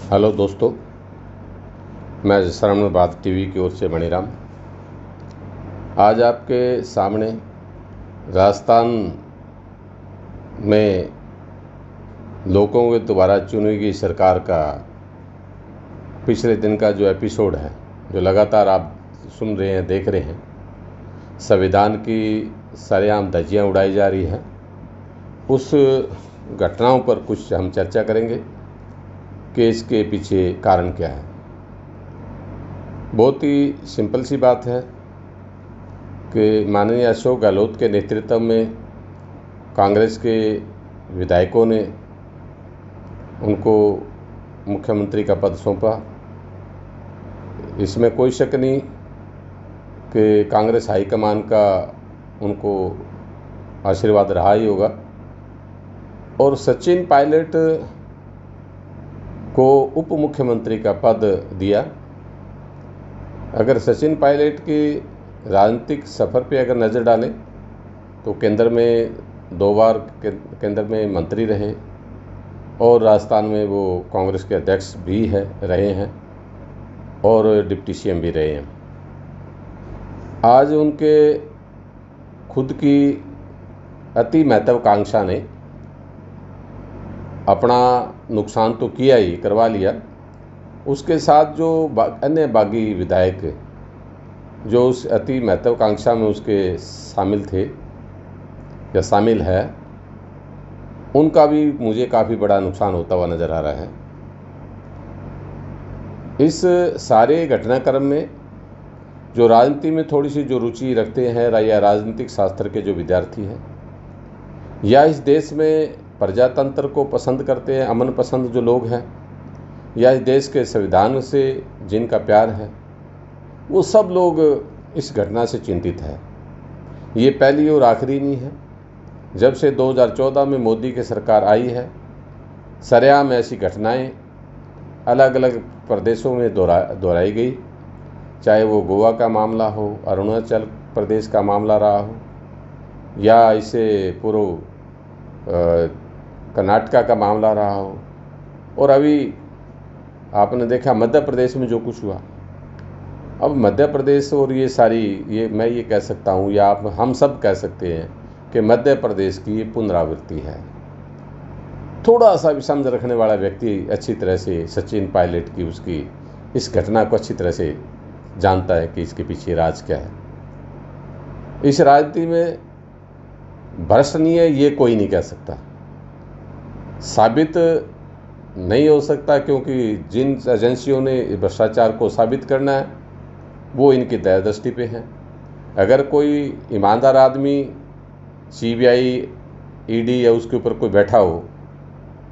Hello दोस्तों, मैं श्रवणबाद TV की ओर से मणिराम आज आपके सामने राजस्थान में लोगों के द्वारा चुनी गई सरकार का पिछले दिन का जो एपिसोड है, जो लगातार आप सुन रहे हैं, देख रहे हैं, संविधान की सरेआम धज्जियां उड़ाई जा रही है। उस घटनाओं पर कुछ हम चर्चा करेंगे कि इसके पीछे कारण क्या है। बहुत ही सिंपल सी बात है कि माननीय अशोक गहलोत के नेतृत्व में कांग्रेस के विधायकों ने उनको मुख्यमंत्री का पद सौंपा। इसमें कोई शक नहीं कि कांग्रेस हाईकमान का उनको आशीर्वाद रहा ही होगा। और सचिन पायलट को उप मुख्यमंत्री का पद दिया। अगर सचिन पायलट की राजनीतिक सफ़र पे अगर नज़र डालें तो केंद्र में 2 बार केंद्र में मंत्री रहे और राजस्थान में वो कांग्रेस के अध्यक्ष भी रहे हैं और डिप्टी सीएम भी रहे हैं। आज उनके खुद की अति महत्वाकांक्षा ने अपना नुकसान तो किया ही, करवा लिया। उसके साथ जो अन्य बागी विधायक जो उस अति महत्वाकांक्षा में उसके शामिल थे या शामिल है, उनका भी मुझे काफ़ी बड़ा नुकसान होता हुआ नज़र आ रहा है। इस सारे घटनाक्रम में जो राजनीति में थोड़ी सी जो रुचि रखते हैं या राजनीतिक शास्त्र के जो विद्यार्थी हैं या इस देश में प्रजातंत्र को पसंद करते हैं, अमन पसंद जो लोग हैं, या इस देश के संविधान से जिनका प्यार है, वो सब लोग इस घटना से चिंतित है। ये पहली और आखिरी नहीं है। जब से 2014 में मोदी की सरकार आई है, सरेआम ऐसी घटनाएं अलग अलग प्रदेशों में दोहराई गई। चाहे वो गोवा का मामला हो, अरुणाचल प्रदेश का मामला रहा हो, या इसे पूर्व कर्नाटका का मामला रहा हो, और अभी आपने देखा मध्य प्रदेश में जो कुछ हुआ। अब मध्य प्रदेश और ये मैं ये कह सकता हूँ या हम सब कह सकते हैं कि मध्य प्रदेश की पुनरावृत्ति है। थोड़ा सा भी समझ रखने वाला व्यक्ति अच्छी तरह से सचिन पायलट की उसकी इस घटना को अच्छी तरह से जानता है कि इसके पीछे राज क्या है। इस राजनीति में भ्रष्ट नहीं है ये कोई नहीं कह सकता, साबित नहीं हो सकता, क्योंकि जिन एजेंसियों ने भ्रष्टाचार को साबित करना है वो इनकी दृष्टि पे हैं। अगर कोई ईमानदार आदमी सीबीआई, ईडी या उसके ऊपर कोई बैठा हो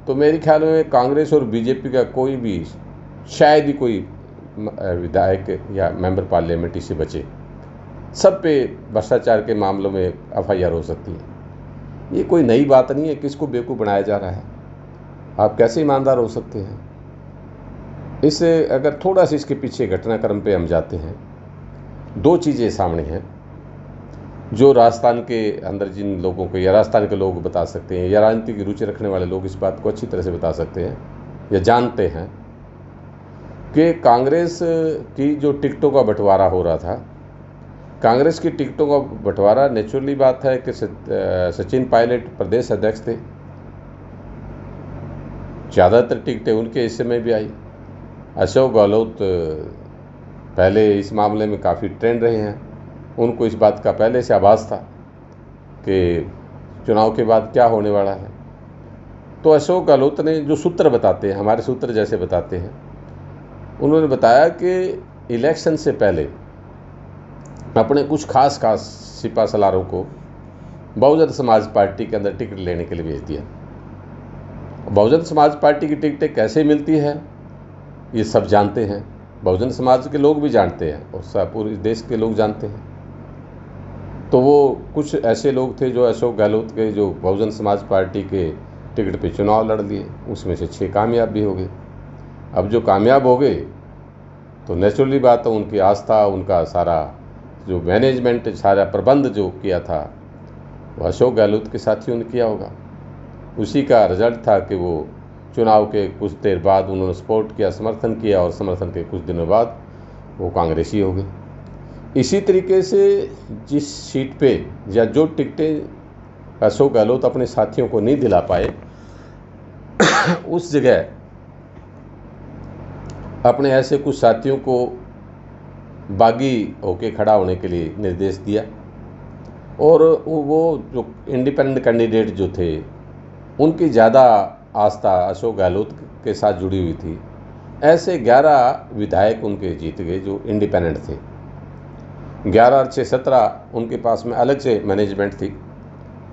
तो मेरे ख्याल में कांग्रेस और बीजेपी का कोई भी शायद ही कोई विधायक या मेंबर पार्लियामेंट इससे बचे। सब पे भ्रष्टाचार के मामलों में एफआईआर हो सकती है। ये कोई नई बात नहीं है, किसको बेवकूफ़ बनाया जा रहा है। आप कैसे ईमानदार हो सकते हैं? इससे अगर थोड़ा सा इसके पीछे घटनाक्रम पे हम जाते हैं, 2 चीज़ें सामने हैं जो राजस्थान के अंदर जिन लोगों को या राजस्थान के लोग बता सकते हैं या राजनीति की रुचि रखने वाले लोग इस बात को अच्छी तरह से बता सकते हैं या जानते हैं कि कांग्रेस की जो टिकटों का बंटवारा हो रहा था, कांग्रेस की टिकटों का बंटवारा नेचुरली बात है कि सचिन पायलट प्रदेश अध्यक्ष थे, ज़्यादातर टिकटें उनके हिस्से में भी आई। अशोक गहलोत पहले इस मामले में काफ़ी ट्रेंड रहे हैं, उनको इस बात का पहले से आभास था कि चुनाव के बाद क्या होने वाला है। तो अशोक गहलोत ने जो सूत्र बताते हैं, हमारे सूत्र जैसे बताते हैं, उन्होंने बताया कि इलेक्शन से पहले अपने कुछ खास सिपा सलारों को बहुजन समाज पार्टी के अंदर टिकट लेने के लिए भेज दिया। बहुजन समाज पार्टी की टिकटें कैसे मिलती है ये सब जानते हैं, बहुजन समाज के लोग भी जानते हैं और सब पूरे देश के लोग जानते हैं। तो वो कुछ ऐसे लोग थे जो अशोक गहलोत के जो बहुजन समाज पार्टी के टिकट पे चुनाव लड़ लिए, उसमें से 6 कामयाब भी हो गए। अब जो कामयाब हो गए तो नेचुरली बात है उनकी आस्था, उनका सारा जो मैनेजमेंट, सारा प्रबंध जो किया था वो अशोक गहलोत के साथियों ने किया होगा। उसी का रिजल्ट था कि वो चुनाव के कुछ देर बाद उन्होंने सपोर्ट किया, समर्थन किया, और समर्थन के कुछ दिनों बाद वो कांग्रेसी हो गए। इसी तरीके से जिस सीट पे या जो टिकटें अशोक गहलोत अपने साथियों को नहीं दिला पाए, उस जगह अपने ऐसे कुछ साथियों को बागी होके खड़ा होने के लिए निर्देश दिया, और वो जो इंडिपेंडेंट कैंडिडेट जो थे उनकी ज़्यादा आस्था अशोक गहलोत के साथ जुड़ी हुई थी। ऐसे 11 विधायक उनके जीत गए जो इंडिपेंडेंट थे। 11 और 6 17 उनके पास में अलग से मैनेजमेंट थी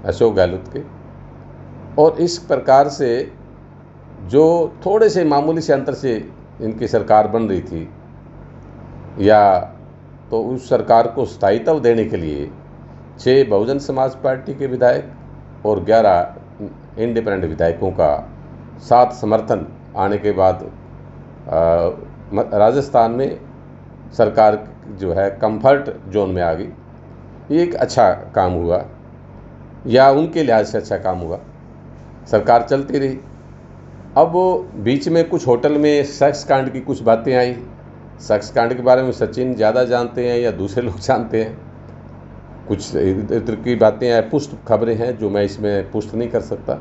अशोक गहलोत के। और इस प्रकार से जो थोड़े से मामूली से अंतर से इनकी सरकार बन रही थी, या तो उस सरकार को स्थायित्व देने के लिए 6 बहुजन समाज पार्टी के विधायक और 11 इंडिपेंडेंट विधायकों का साथ समर्थन आने के बाद राजस्थान में सरकार जो है कंफर्ट जोन में आ गई। ये एक अच्छा काम हुआ, या उनके लिहाज से अच्छा काम हुआ। सरकार चलती रही। अब बीच में कुछ होटल में सेक्स कांड की कुछ बातें आई। सेक्स कांड के बारे में सचिन ज़्यादा जानते हैं या दूसरे लोग जानते हैं, कुछ इधर की बातें हैं, पुष्ट खबरें हैं जो मैं इसमें पुष्ट नहीं कर सकता,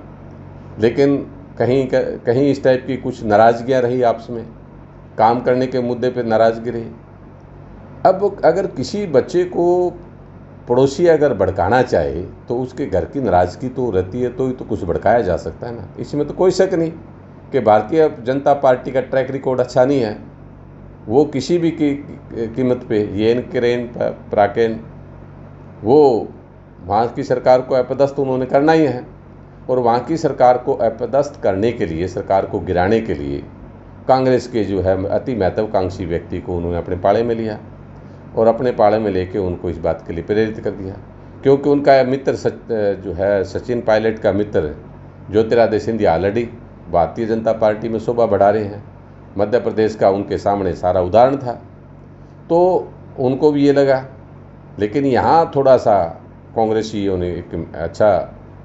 लेकिन कहीं इस टाइप की कुछ नाराज़गियाँ रही, आपस में काम करने के मुद्दे पे नाराज़गी रही। अब अगर किसी बच्चे को पड़ोसी अगर भड़काना चाहे तो उसके घर की नाराज़गी तो रहती है, तो कुछ भड़काया जा सकता है ना। इसमें तो कोई शक नहीं कि भारतीय जनता पार्टी का ट्रैक रिकॉर्ड अच्छा नहीं है। वो किसी भी कीमत पे येन करेन प्राकेन वो वहाँ की सरकार को अपदस्थ उन्होंने करना ही है, और वहाँ की सरकार को अपदस्थ करने के लिए, सरकार को गिराने के लिए कांग्रेस के जो है अति महत्वाकांक्षी व्यक्ति को उन्होंने अपने पाले में लिया, और अपने पाले में लेके उनको इस बात के लिए प्रेरित कर दिया। क्योंकि उनका मित्र जो है सचिन पायलट का मित्र ज्योतिरादित्य सिंधिया ऑलरेडी भारतीय जनता पार्टी में शोभा बढ़ा रहे हैं। मध्य प्रदेश का उनके सामने सारा उदाहरण था, तो उनको भी ये लगा। लेकिन यहाँ थोड़ा सा कांग्रेसियों ने एक अच्छा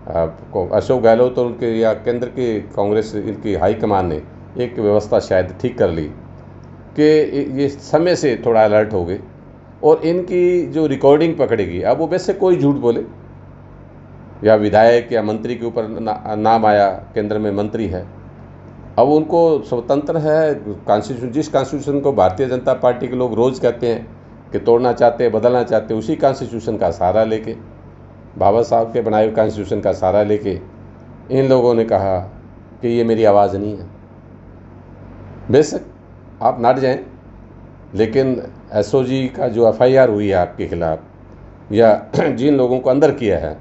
अशोक गहलोत और उनके या केंद्र के कांग्रेस इनकी हाईकमान ने एक व्यवस्था शायद ठीक कर ली कि ये समय से थोड़ा अलर्ट हो गए, और इनकी जो रिकॉर्डिंग पकड़ेगी, अब वो वैसे कोई झूठ बोले या विधायक या मंत्री के ऊपर नाम आया, केंद्र में मंत्री है, अब उनको स्वतंत्र है कॉन्स्टिट्यूशन, जिस कॉन्स्टिट्यूशन को भारतीय जनता पार्टी के लोग रोज़ कहते हैं कि तोड़ना चाहते हैं, बदलना चाहते हैं, उसी कॉन्स्टिट्यूशन का सहारा लेके, बाबा साहब के बनाए हुए कॉन्स्टिट्यूशन का सहारा लेके इन लोगों ने कहा कि ये मेरी आवाज़ नहीं है। बेशक आप नाट जाएं, लेकिन एसओजी का जो एफआईआर हुई है आपके खिलाफ, या जिन लोगों को अंदर किया है,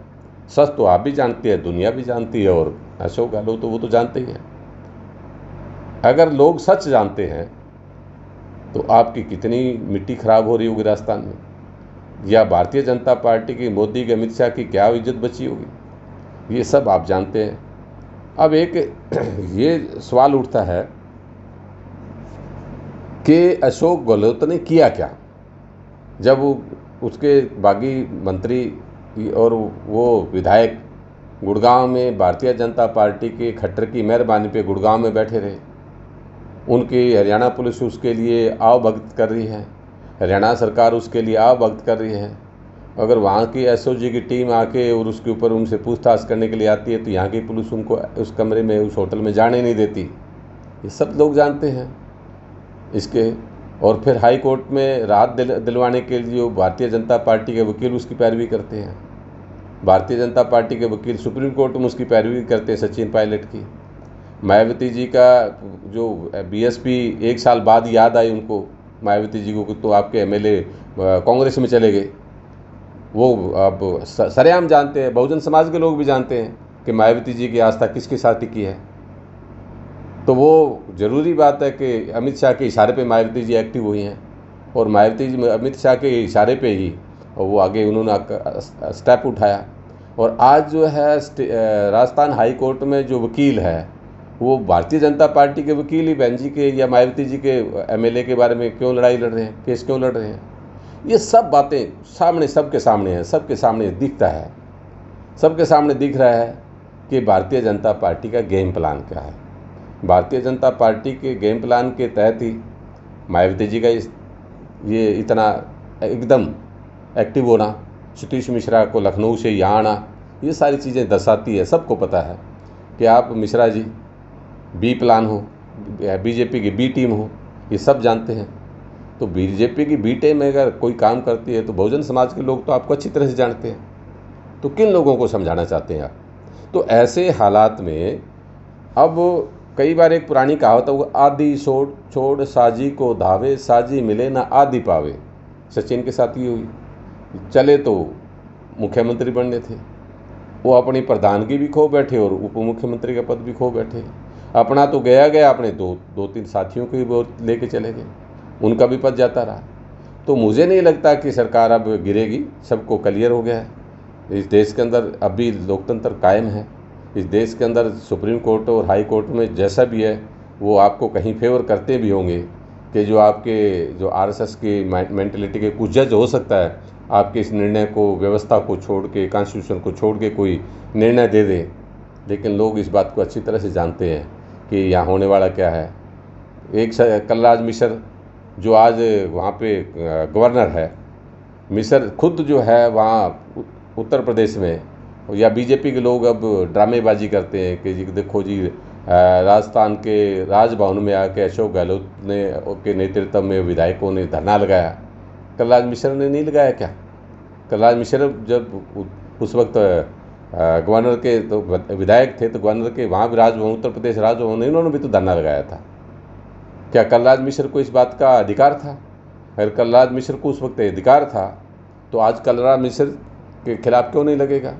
सच तो आप भी जानते हैं, दुनिया भी जानती है, और अशोक गहलोत तो वो तो जानते ही हैं। अगर लोग सच जानते हैं तो आपकी कितनी मिट्टी खराब हो रही होगी राजस्थान में, या भारतीय जनता पार्टी की, मोदी के, अमित शाह की क्या इज्जत बची होगी, ये सब आप जानते हैं। अब एक ये सवाल उठता है कि अशोक गहलोत ने किया क्या, जब उसके बागी मंत्री और वो विधायक गुड़गांव में भारतीय जनता पार्टी के खट्टर की मेहरबानी पे गुड़गांव में बैठे रहे। उनकी हरियाणा पुलिस उसके लिए आवभगत कर रही है, हरियाणा सरकार उसके लिए आवभगत कर रही है। अगर वहाँ की एसओजी की टीम आके और उसके ऊपर उनसे पूछताछ करने के लिए आती है तो यहाँ की पुलिस उनको उस कमरे में, उस होटल में जाने नहीं देती। ये सब लोग जानते हैं इसके। और फिर हाई कोर्ट में राहत दिलवाने के लिए भारतीय जनता पार्टी के वकील उसकी पैरवी करते हैं, भारतीय जनता पार्टी के वकील सुप्रीम कोर्ट में उसकी पैरवी करते हैं सचिन पायलट की। मायावती जी का जो बीएसपी 1 साल बाद याद आई उनको, मायावती जी को, तो आपके एमएलए कांग्रेस में चले गए। वो अब सरेआम जानते हैं, बहुजन समाज के लोग भी जानते हैं कि मायावती जी की आस्था किसके साथ टिकी है। तो वो ज़रूरी बात है कि अमित शाह के इशारे पे मायावती जी एक्टिव हुई हैं, और मायावती जी अमित शाह के इशारे पे ही वो आगे उन्होंने स्टेप उठाया। और आज जो है राजस्थान हाई कोर्ट में जो वकील है वो भारतीय जनता पार्टी के वकील ही बहन जी के या मायावती जी के एमएलए के बारे में क्यों लड़ाई लड़ रहे हैं, केस क्यों लड़ रहे हैं। ये सब बातें सामने, सबके सामने है, सबके सामने दिखता है, सबके सामने दिख रहा है कि भारतीय जनता पार्टी का गेम प्लान क्या है। भारतीय जनता पार्टी के गेम प्लान के तहत ही मायावती जी का ये इतना एकदम एक्टिव होना, सतीश मिश्रा को लखनऊ से यहाँ आना, ये सारी चीज़ें दर्शाती है। सबको पता है कि आप मिश्रा जी बी प्लान हो, बीजेपी की बी टीम हो, ये सब जानते हैं। तो बीजेपी की बी टीम में अगर कोई काम करती है तो बहुजन समाज के लोग तो आपको अच्छी तरह से जानते हैं। तो किन लोगों को समझाना चाहते हैं आप? तो ऐसे हालात में अब कई बार एक पुरानी कहावत है, आदि छोड़ साजी को धावे, साजी मिले ना आदि पावे। सचिन के साथ ये हुई। चले तो मुख्यमंत्री बनने थे, वो अपनी प्रधानगी भी खो बैठे और उप मुख्यमंत्री का पद भी खो बैठे। अपना तो गया अपने दो तीन साथियों को भी लेके चले गए, उनका भी पद जाता रहा। तो मुझे नहीं लगता कि सरकार अब गिरेगी, सबको क्लियर हो गया है। इस देश के अंदर अभी लोकतंत्र कायम है। इस देश के अंदर सुप्रीम कोर्ट और हाई कोर्ट में जैसा भी है वो आपको कहीं फेवर करते भी होंगे कि जो आपके जो आरएसएस की मेंटलिटी के कुछ जज हो सकता है आपके इस निर्णय को, व्यवस्था को छोड़ के, कॉन्स्टिट्यूशन को छोड़ के कोई निर्णय दे दें। लेकिन लोग इस बात को अच्छी तरह से जानते हैं कि यहाँ होने वाला क्या है। एक कलराज मिश्र जो आज वहाँ पे गवर्नर है, मिश्र खुद जो है वहाँ उत्तर प्रदेश में, या बीजेपी के लोग अब ड्रामेबाजी करते हैं कि जी देखो जी राजस्थान के राजभवन में आके अशोक गहलोत ने के नेतृत्व में विधायकों ने धरना लगाया। कलराज मिश्र ने नहीं लगाया क्या? कलराज मिश्र जब उस वक्त गवर्नर के तो विधायक थे तो गवर्नर के वहाँ भी राजभवन, उत्तर प्रदेश राजभवन, इन्होंने भी तो धरना लगाया था। क्या कलराज मिश्र को इस बात का अधिकार था? अगर कलराज मिश्र को उस वक्त अधिकार था तो आज कलराज मिश्र के खिलाफ क्यों नहीं लगेगा?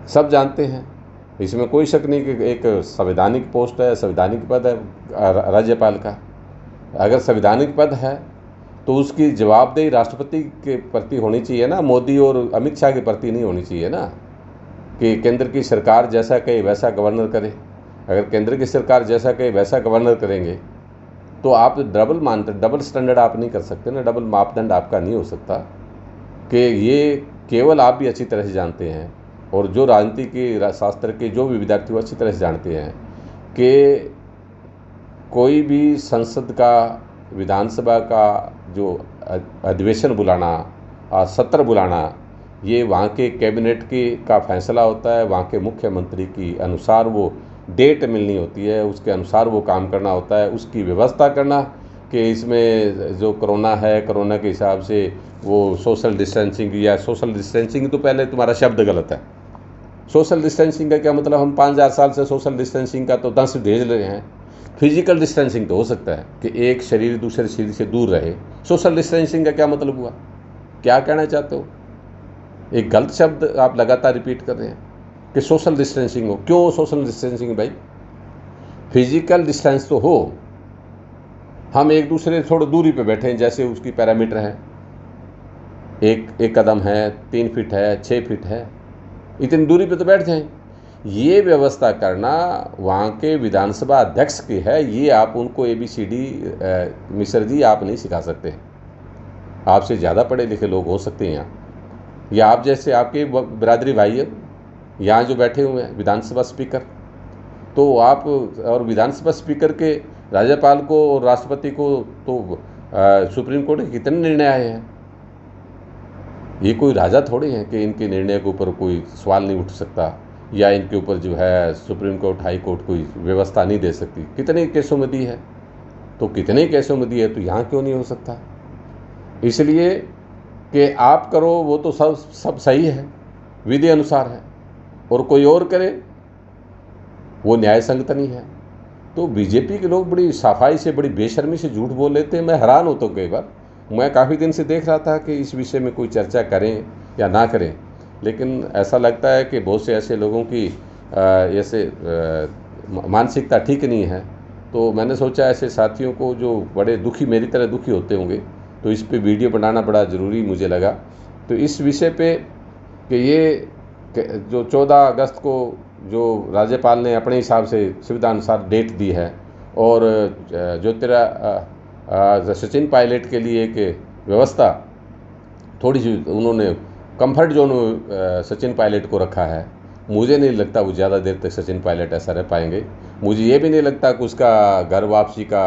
सब जानते हैं, इसमें कोई शक नहीं कि एक संवैधानिक पोस्ट है, संवैधानिक पद है राज्यपाल का। अगर संवैधानिक पद है तो उसकी जवाबदेही राष्ट्रपति के प्रति होनी चाहिए ना, मोदी और अमित शाह के प्रति नहीं होनी चाहिए ना कि केंद्र की सरकार जैसा कहे वैसा गवर्नर करे। अगर केंद्र की सरकार जैसा कहे वैसा गवर्नर करेंगे तो आप डबल स्टैंडर्ड आप नहीं कर सकते ना, डबल मापदंड आपका नहीं हो सकता। कि ये केवल आप भी अच्छी तरह से जानते हैं और जो राजनीति के शास्त्र के जो भी विद्यार्थी वो अच्छी तरह से जानते हैं कि कोई भी संसद का, विधानसभा का जो अधिवेशन बुलाना, सत्र बुलाना, ये वहाँ के कैबिनेट का फैसला होता है। वहाँ के मुख्यमंत्री की अनुसार वो डेट मिलनी होती है, उसके अनुसार वो काम करना होता है। उसकी व्यवस्था करना कि इसमें जो कोरोना है, कोरोना के हिसाब से वो सोशल डिस्टेंसिंग, या सोशल डिस्टेंसिंग तो पहले तुम्हारा शब्द गलत है। सोशल डिस्टेंसिंग का क्या मतलब? हम 5000 साल से सोशल डिस्टेंसिंग का तो 10 भेज रहे हैं। फिजिकल डिस्टेंसिंग तो हो सकता है कि एक शरीर दूसरे शरीर से दूर रहे। सोशल डिस्टेंसिंग का क्या मतलब हुआ? क्या कहना चाहते हो? एक गलत शब्द आप लगातार रिपीट कर रहे हैं कि सोशल डिस्टेंसिंग हो। क्यों सोशल डिस्टेंसिंग भाई? फिजिकल डिस्टेंस तो हो, हम एक दूसरे थोड़ी दूरी पे बैठे हैं, जैसे उसकी पैरामीटर है, एक कदम है, 3 फीट है, 6 फीट है, इतनी दूरी पे तो बैठ जाएं। ये व्यवस्था करना वहाँ के विधानसभा अध्यक्ष की है। ये आप उनको ABCD मिश्र जी आप नहीं सिखा सकते। आपसे ज़्यादा पढ़े लिखे लोग हो सकते हैं यहाँ, या आप जैसे आपके बिरादरी भाई है यहाँ जो बैठे हुए हैं विधानसभा स्पीकर, तो आप और विधानसभा स्पीकर के राज्यपाल को और राष्ट्रपति को तो सुप्रीम कोर्ट के कितने निर्णय आए हैं। ये कोई राजा थोड़े हैं कि इनके निर्णय के ऊपर कोई सवाल नहीं उठ सकता, या इनके ऊपर जो है सुप्रीम कोर्ट, हाई कोर्ट कोई व्यवस्था नहीं दे सकती। कितने केसों में दी है, तो कितने केसों में दी है, तो यहाँ क्यों नहीं हो सकता? इसलिए कि आप करो वो तो सब सही है, विधि अनुसार है, और कोई और करे वो न्याय संगत नहीं है। तो बीजेपी के लोग बड़ी सफाई से, बड़ी बेशर्मी से झूठ बोल लेते हैं। मैं हैरान होता हूँ कई बार। मैं काफ़ी दिन से देख रहा था कि इस विषय में कोई चर्चा करें या ना करें, लेकिन ऐसा लगता है कि बहुत से ऐसे लोगों की ऐसे मानसिकता ठीक नहीं है। तो मैंने सोचा ऐसे साथियों को जो बड़े दुखी, मेरी तरह दुखी होते होंगे, तो इस पे वीडियो बनाना बड़ा ज़रूरी मुझे लगा। तो इस विषय पे कि ये जो 14 अगस्त को जो राज्यपाल ने अपने हिसाब से सुविधा अनुसार डेट दी है, और जो सचिन पायलट के लिए एक व्यवस्था थोड़ी सी उन्होंने कंफर्ट जोन सचिन पायलट को रखा है। मुझे नहीं लगता वो ज़्यादा देर तक सचिन पायलट ऐसा रह पाएंगे। मुझे ये भी नहीं लगता कि उसका घर वापसी का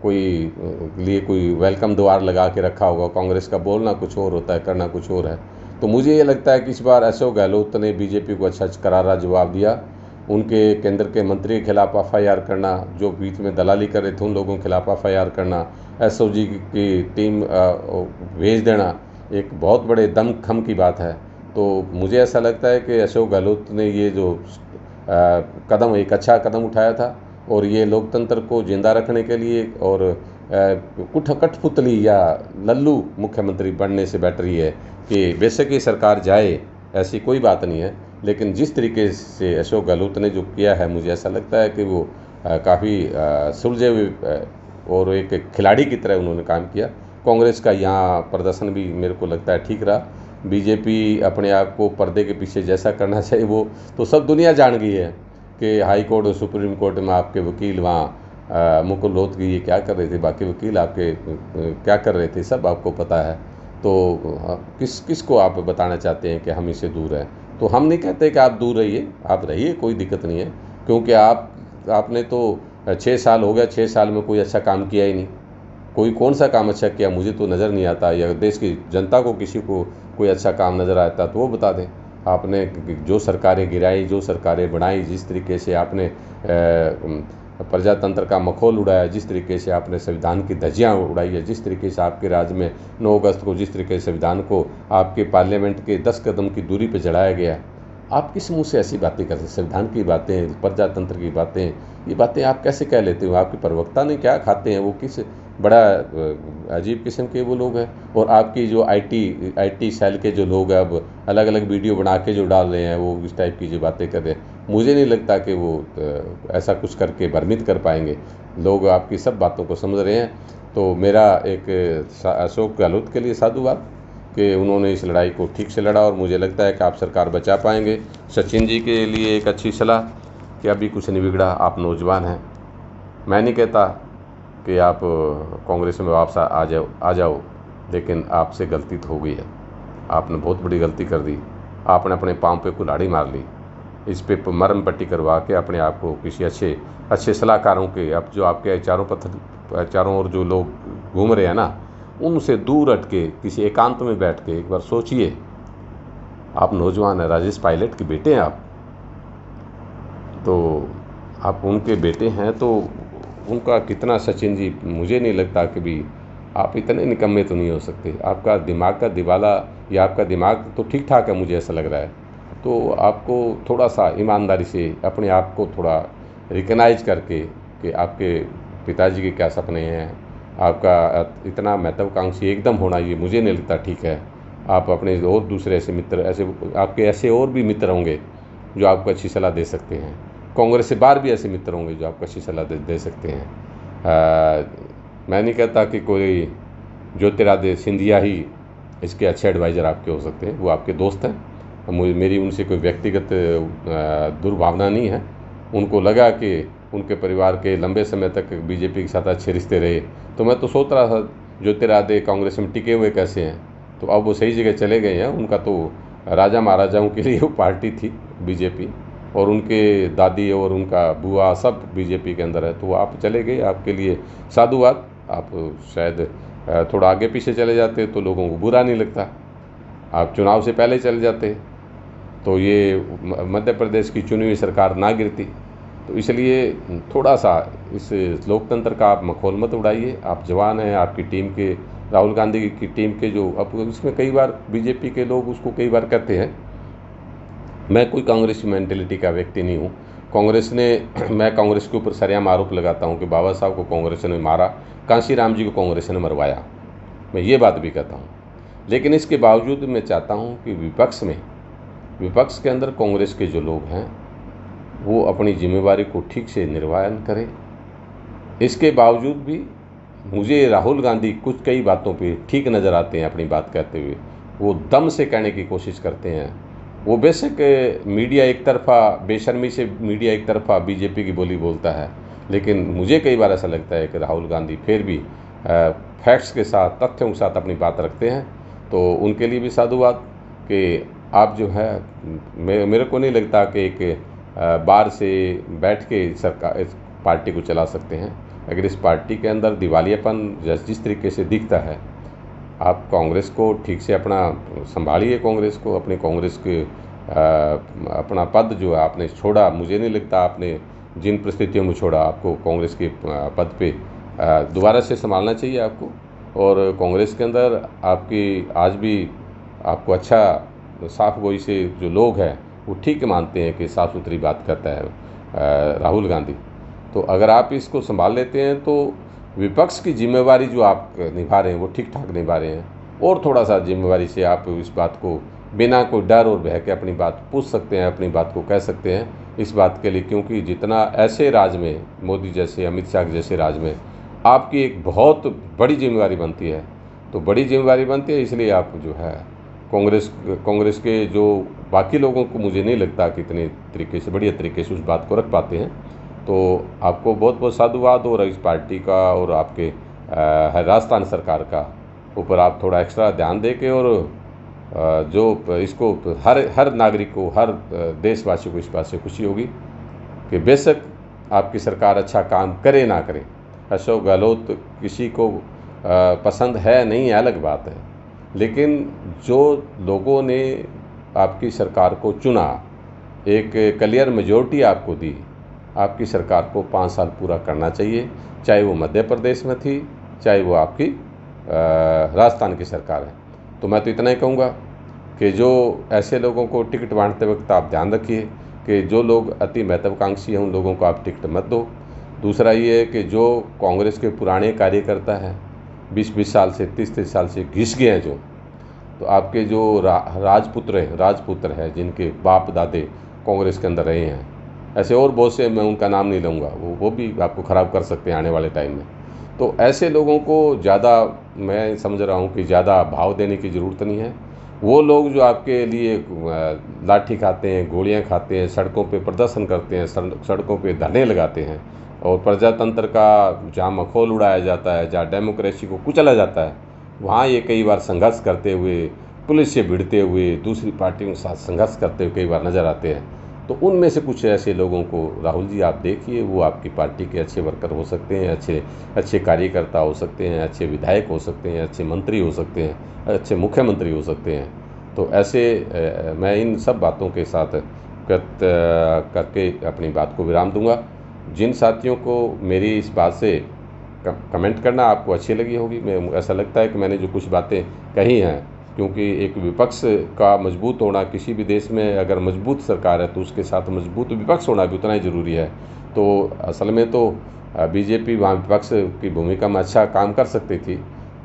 कोई लिए कोई वेलकम द्वार लगा के रखा होगा। कांग्रेस का बोलना कुछ और होता है, करना कुछ और है। तो मुझे ये लगता है कि इस बार अशोक गहलोत ने बीजेपी को अच्छा करारा जवाब दिया। उनके केंद्र के मंत्री के खिलाफ एफआईआर करना, जो बीच में दलाली कर रहे थे उन लोगों के खिलाफ एफआईआर करना, एसओजी की टीम भेज देना, एक बहुत बड़े दमखम की बात है। तो मुझे ऐसा लगता है कि अशोक गहलोत ने ये जो कदम, एक अच्छा कदम उठाया था, और ये लोकतंत्र को जिंदा रखने के लिए, और कठपुतली या लल्लू मुख्यमंत्री बनने से बेटर ये है कि बेशक ये सरकार जाए, ऐसी कोई बात नहीं है, लेकिन जिस तरीके से अशोक गहलोत ने जो किया है, मुझे ऐसा लगता है कि वो काफ़ी सुलझे हुए और एक खिलाड़ी की तरह उन्होंने काम किया। कांग्रेस का यहाँ प्रदर्शन भी मेरे को लगता है ठीक रहा। बीजेपी अपने आप को पर्दे के पीछे जैसा करना चाहिए वो तो सब दुनिया जान गई है कि हाई कोर्ट और सुप्रीम कोर्ट में आपके वकील वहाँ मुकुल रोहतगी ये क्या कर रहे थे, बाकी वकील आपके क्या कर रहे थे, सब आपको पता है। तो किस को आप बताना चाहते हैं कि हम इससे दूर हैं? तो हम नहीं कहते कि आप दूर रहिए, आप रहिए, कोई दिक्कत नहीं है, क्योंकि आपने तो 6 साल हो गया, 6 साल में कोई अच्छा काम किया ही नहीं। कोई कौन सा काम अच्छा किया मुझे तो नज़र नहीं आता, या देश की जनता को किसी को कोई अच्छा काम नज़र आता तो वो बता दें। आपने जो सरकारें गिराई, जो सरकारें बनाई, जिस तरीके से आपने प्रजातंत्र का मखौल उड़ाया, जिस तरीके से आपने संविधान की धज्जियाँ उड़ाई है, जिस तरीके से आपके राज्य में 9 अगस्त को जिस तरीके से संविधान को आपके पार्लियामेंट के 10 कदम की दूरी पर जलाया गया, आप किस मुंह से ऐसी बातें करते? संविधान की बातें, प्रजातंत्र की बातें, ये बातें आप कैसे कह लेते हो? आपके प्रवक्ता ने क्या खाते हैं, वो किस बड़ा अजीब किस्म के वो लोग हैं। और आपकी जो आईटी सेल के जो लोग हैं, अब अलग अलग वीडियो बना के जो डाल रहे हैं, वो इस टाइप की जो बातें कर रहे हैं, मुझे नहीं लगता कि वो ऐसा कुछ करके भ्रमित कर पाएंगे। लोग आपकी सब बातों को समझ रहे हैं। तो मेरा एक अशोक गहलोत के लिए साधुवाद कि उन्होंने इस लड़ाई को ठीक से लड़ा, और मुझे लगता है कि आप सरकार बचा पाएंगे। सचिन जी के लिए एक अच्छी सलाह कि अभी कुछ नहीं बिगड़ा, आप नौजवान हैं। मैं नहीं कहता कि आप कांग्रेस में वापस आ जाओ, लेकिन आपसे गलती तो हो गई है। आपने बहुत बड़ी गलती कर दी। आपने अपने पाँव पे कुल्हाड़ी मार ली। इस पे मरहम पट्टी करवा के अपने आप को किसी अच्छे सलाहकारों के, अब जो आपके चारों ओर जो लोग घूम रहे हैं ना, उनसे दूर हट के किसी एकांत में बैठ के एक बार सोचिए। आप नौजवान हैं, राजेश पायलट के बेटे हैं आप, तो आप उनके बेटे हैं, तो उनका कितना, सचिन जी, मुझे नहीं लगता कि भी आप इतने निकम्मे तो नहीं हो सकते। आपका दिमाग का दिवाला, या आपका दिमाग तो ठीक ठाक है, मुझे ऐसा लग रहा है। तो आपको थोड़ा सा ईमानदारी से अपने आप को थोड़ा रिकग्नाइज करके कि आपके पिताजी के क्या सपने हैं, आपका इतना महत्वाकांक्षी एकदम होना, ये मुझे नहीं लगता ठीक है। आप अपने और दूसरे ऐसे मित्र, आपके ऐसे और भी मित्र होंगे जो आपको अच्छी सलाह दे सकते हैं। कांग्रेस से बाहर भी ऐसे मित्र होंगे जो आपको अच्छी सलाह दे सकते हैं। मैं नहीं कहता कि कोई ज्योतिरादित्य सिंधिया ही इसके अच्छे एडवाइज़र आपके हो सकते हैं, वो आपके दोस्त हैं। मेरी उनसे कोई व्यक्तिगत दुर्भावना नहीं है। उनको लगा कि उनके परिवार के लंबे समय तक बीजेपी के साथ अच्छे रिश्ते रहे, तो मैं तो सोच रहा था ज्योतिरादित्य कांग्रेस में टिके हुए कैसे हैं, तो अब वो सही जगह चले गए हैं। उनका तो राजा महाराजाओं के लिए वो पार्टी थी बीजेपी, और उनके दादी और उनका बुआ सब बीजेपी के अंदर है, तो आप चले गए, आपके लिए साधुवाद। आप शायद थोड़ा आगे पीछे चले जाते तो लोगों को बुरा नहीं लगता, आप चुनाव से पहले चले जाते तो ये मध्य प्रदेश की चुनी हुई सरकार ना गिरती। तो इसलिए थोड़ा सा इस लोकतंत्र का आप मखौल मत उड़ाइए। आप जवान हैं, आपकी टीम के, राहुल गांधी की टीम के जो, अब इसमें कई बार बीजेपी के लोग उसको कई बार कहते हैं, मैं कोई कांग्रेस मेंटेलिटी का व्यक्ति नहीं हूँ। कांग्रेस ने मैं कांग्रेस के ऊपर सरेआम आरोप लगाता हूँ कि बाबा साहब को कांग्रेस ने मारा, कांशीराम जी को कांग्रेस ने मरवाया, मैं ये बात भी कहता हूँ। लेकिन इसके बावजूद मैं चाहता हूँ कि विपक्ष के अंदर कांग्रेस के जो लोग हैं वो अपनी जिम्मेवारी को ठीक से निर्वहन करें। इसके बावजूद भी मुझे राहुल गांधी कुछ कई बातों पे ठीक नज़र आते हैं। अपनी बात कहते हुए वो दम से कहने की कोशिश करते हैं। वो बेशक मीडिया एक तरफा, बेशर्मी से मीडिया एक तरफा बीजेपी की बोली बोलता है, लेकिन मुझे कई बार ऐसा लगता है कि राहुल गांधी फिर भी फैक्ट्स के साथ, तथ्यों के साथ अपनी बात रखते हैं। तो उनके लिए भी साधुवाद कि आप जो है, मेरे को नहीं लगता कि एक बाहर से बैठ के सरकार इस पार्टी को चला सकते हैं। अगर इस पार्टी के अंदर दिवालियापन जिस तरीके से दिखता है, आप कांग्रेस को ठीक से अपना संभालिए, कांग्रेस को, अपनी कांग्रेस के अपना पद जो है आपने छोड़ा, मुझे नहीं लगता आपने जिन परिस्थितियों में छोड़ा, आपको कांग्रेस के पद पे दोबारा से संभालना चाहिए आपको। और कांग्रेस के अंदर आपकी आज भी आपको अच्छा साफ गोई से जो लोग हैं वो ठीक मानते हैं कि साफ़ सुथरी बात करता है राहुल गांधी। तो अगर आप इसको संभाल लेते हैं तो विपक्ष की जिम्मेवारी जो आप निभा रहे हैं वो ठीक ठाक निभा रहे हैं, और थोड़ा सा जिम्मेवारी से आप इस बात को बिना कोई डर और भय के अपनी बात पूछ सकते हैं, अपनी बात को कह सकते हैं इस बात के लिए। क्योंकि जितना ऐसे राज में, मोदी जैसे, अमित शाह जैसे राज में आपकी एक बहुत बड़ी जिम्मेवारी बनती है, तो बड़ी जिम्मेवारी बनती है, इसलिए आप जो है कांग्रेस के जो बाकी लोगों को मुझे नहीं लगता कि इतने तरीके से, बढ़िया तरीके से उस बात को रख पाते हैं। तो आपको बहुत बहुत साधुवाद, और इस पार्टी का और आपके राजस्थान सरकार का ऊपर आप थोड़ा एक्स्ट्रा ध्यान दे के, और जो इसको हर नागरिक को, हर देशवासी को इस बात से खुशी होगी कि बेशक आपकी सरकार अच्छा काम करे ना करे, अशोक गहलोत किसी को पसंद है नहीं है अलग बात है, लेकिन जो लोगों ने आपकी सरकार को चुना, एक क्लियर मेजॉरिटी आपको दी, आपकी सरकार को 5 साल पूरा करना चाहिए, चाहे वो मध्य प्रदेश में थी, चाहे वो आपकी राजस्थान की सरकार है। तो मैं तो इतना ही कहूँगा कि जो ऐसे लोगों को टिकट बांटते वक्त आप ध्यान रखिए कि जो लोग अति महत्वाकांक्षी हैं उन लोगों को आप टिकट मत दो। दूसरा ये है कि जो कांग्रेस के पुराने कार्यकर्ता हैं, 20-20 साल से, 30-30 साल से घिस गए हैं जो, तो आपके जो राजपुत्र हैं जिनके बाप दादे कांग्रेस के अंदर रहे हैं, ऐसे और बहुत से, मैं उनका नाम नहीं लूँगा, वो भी आपको ख़राब कर सकते हैं आने वाले टाइम में। तो ऐसे लोगों को ज़्यादा, मैं समझ रहा हूँ कि ज़्यादा भाव देने की ज़रूरत नहीं है। वो लोग जो आपके लिए लाठी खाते हैं, गोलियां खाते हैं, सड़कों पे प्रदर्शन करते हैं, सड़कों पे धरने लगाते हैं, और प्रजातंत्र का जहाँ मखौल उड़ाया जाता है, जहाँ डेमोक्रेसी को कुचला जाता है, वहाँ ये कई बार संघर्ष करते हुए, पुलिस से भिड़ते हुए, दूसरी पार्टियों के साथ संघर्ष करते हुए कई बार नज़र आते हैं। तो उनमें से कुछ ऐसे लोगों को राहुल जी आप देखिए, वो आपकी पार्टी के अच्छे वर्कर हो सकते हैं, अच्छे कार्यकर्ता हो सकते हैं, अच्छे विधायक हो सकते हैं, अच्छे मंत्री हो सकते हैं, अच्छे मुख्यमंत्री हो सकते हैं। तो ऐसे मैं इन सब बातों के साथ करके अपनी बात को विराम दूंगा। जिन साथियों को मेरी इस बात से कमेंट करना आपको अच्छी लगी होगी, मैं ऐसा लगता है कि मैंने जो कुछ बातें कही हैं, क्योंकि एक विपक्ष का मजबूत होना, किसी भी देश में अगर मजबूत सरकार है तो उसके साथ मजबूत विपक्ष होना भी उतना ही ज़रूरी है। तो असल में तो बीजेपी वहाँ विपक्ष की भूमिका में अच्छा काम कर सकती थी,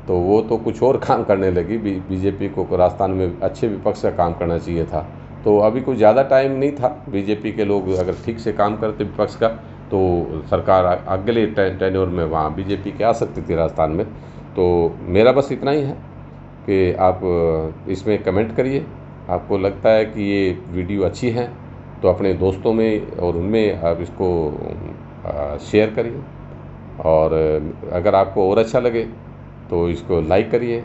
तो वो तो कुछ और काम करने लगी। बीजेपी को राजस्थान में अच्छे विपक्ष का काम करना चाहिए था। तो अभी कोई ज़्यादा टाइम नहीं था, बीजेपी के लोग अगर ठीक से काम करते विपक्ष का, तो सरकार अगले टेन्योर में वहाँ बीजेपी के आ सकती थी राजस्थान में। तो मेरा बस इतना ही है कि आप इसमें कमेंट करिए, आपको लगता है कि ये वीडियो अच्छी है तो अपने दोस्तों में और उनमें आप इसको शेयर करिए, और अगर आपको और अच्छा लगे तो इसको लाइक करिए,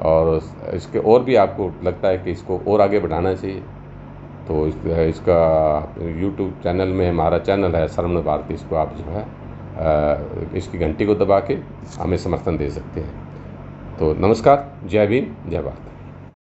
और इसके और भी आपको लगता है कि इसको और आगे बढ़ाना चाहिए तो इसका यूट्यूब चैनल में, हमारा चैनल है श्रवण भारती, इसको आप जो है इसकी घंटी को दबा के हमें समर्थन दे सकते हैं। तो नमस्कार, जय भीम, जय भारत।